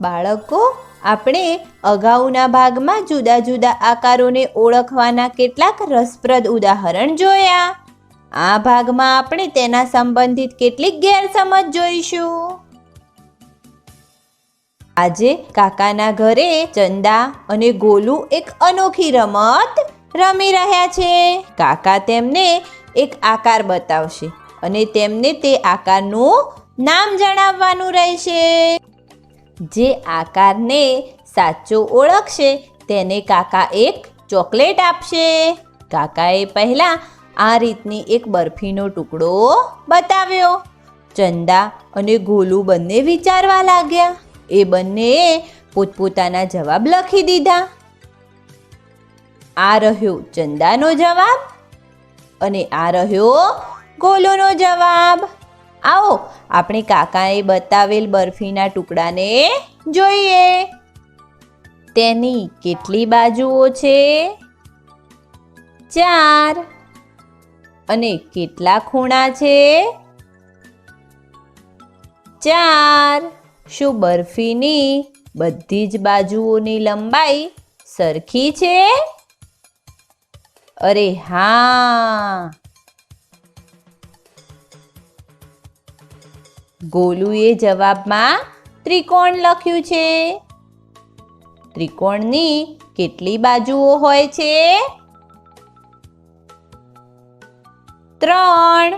બાળકો, આપણે અગાઉના ભાગમાં જુદા જુદા આકારોને ઓળખવાના કેટલાક રસપ્રદ ઉદાહરણ જોયા. આ ભાગમાં આપણે તેના સંબંધિત કેટલીક ગેરસમજ જોઈશું. આજે કાકાના ઘરે ચંદા અને ગોલુ એક અનોખી રમત રમી રહ્યા છે. કાકા તેમને એક આકાર બતાવશે અને તેમને તે આકારનું નામ જણાવવાનું રહેશે. જે આકારને સાચો ઓળખશે તેને કાકા એક ચોકલેટ આપશે. કાકાએ પહેલા આ રીતની એક બરફીનો ટુકડો બતાવ્યો. ચંદા અને ગોલુ બંને વિચારવા લાગ્યા. એ બંનેએ પોતપોતાના જવાબ લખી દીધા. આ રહ્યો ચંદાનો જવાબ અને આ રહ્યો ગોલુનો જવાબ. આવો આપણે કાકાએ બતાવેલ બરફીના ટુકડાને જોઈએ. તેની કેટલી બાજુઓ છે? 4. અને કેટલા ખૂણા છે? 4. શું બરફીની બધી જ બાજુઓની લંબાઈ સરખી છે? અરે હા. ગોલુએ જવાબમાં ત્રિકોણ લખ્યું છે. ત્રિકોણની કેટલી બાજુઓ હોય છે? 3.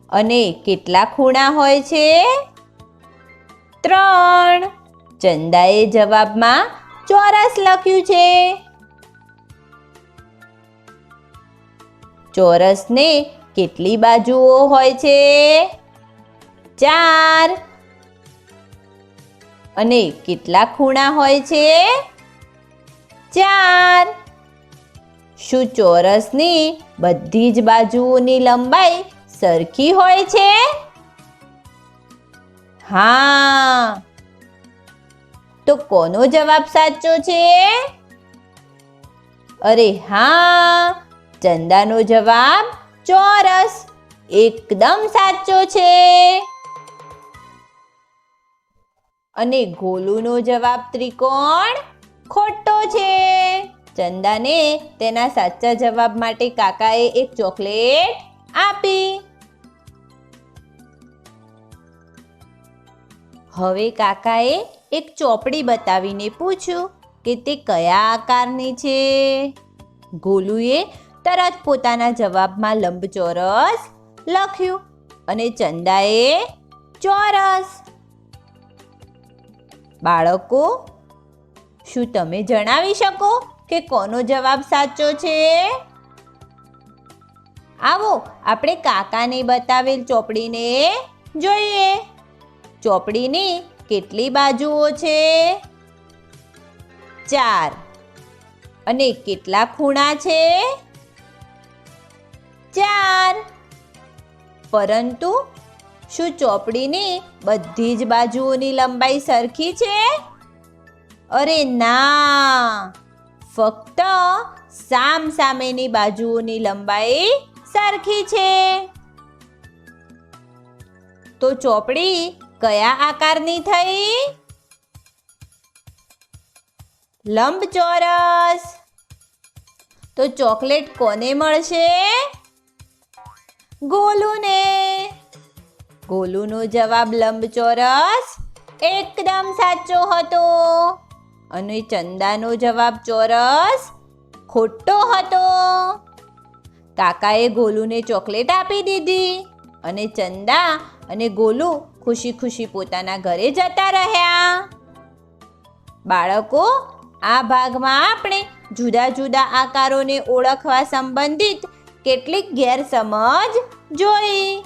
અને કેટલા ખૂણા હોય છે? 3. ચંદાએ જવાબમાં ચોરસ લખ્યું છે. ચોરસને કેટલી બાજુઓ હોય છે? 4. અને કેટલા ખૂણા હોય છે? 4. શું ચોરસની બધી જ બાજુઓની લંબાઈ સરખી હોય છે? હા. તો કોનો જવાબ સાચો છે? અરે હા, ચંદાનો જવાબ ચોરસ એકદમ સાચો છે. અને ગોલુનો જવાબ ત્રિકોણ ખોટો છે. ચંદાને તેના સાચા જવાબ માટે કાકાએ એક ચોકલેટ આપી. હવે કાકાએ એક ચોપડી બતાવીને પૂછ્યું કે તે કયા આકારની છે. ગોલુએ તરત પોતાના જવાબમાં લંબચોરસ લખ્યું અને ચંદાએ ચોરસ. બાળકો, શું તમે જણાવી શકો કે કોનો જવાબ સાચો છે? આવો આપણે કાકાને બતાવેલ ચોપડીને જોઈએ. ચોપડીની કેટલી બાજુઓ છે? 4. અને કેટલા ખૂણા છે? 4. પરંતુ શું ચોપડીની બધી જ બાજુઓની લંબાઈ સરખી છે? અરે ના, ફક્ત સામસામેની બાજુઓની લંબાઈ સરખી છે. તો ચોપડી કયા આકારની થઈ? લંબચોરસ. તો ચોકલેટ કોને મળશે? ગોલુને. ગોલુનો જવાબ લંબચોરસ એકદમ સાચો હતો અને ચંદાનો જવાબ ચોરસ ખોટો હતો. કાકાએ ગોલુને ચોકલેટ આપી દીધી અને ચંદા અને ગોલુ ખુશી ખુશી પોતાના ઘરે જતા રહ્યા. બાળકો, આ ભાગમાં આપણે જુદા જુદા આકારોને ઓળખવા સંબંધિત કેટલીક ગેરસમજ જોઈ.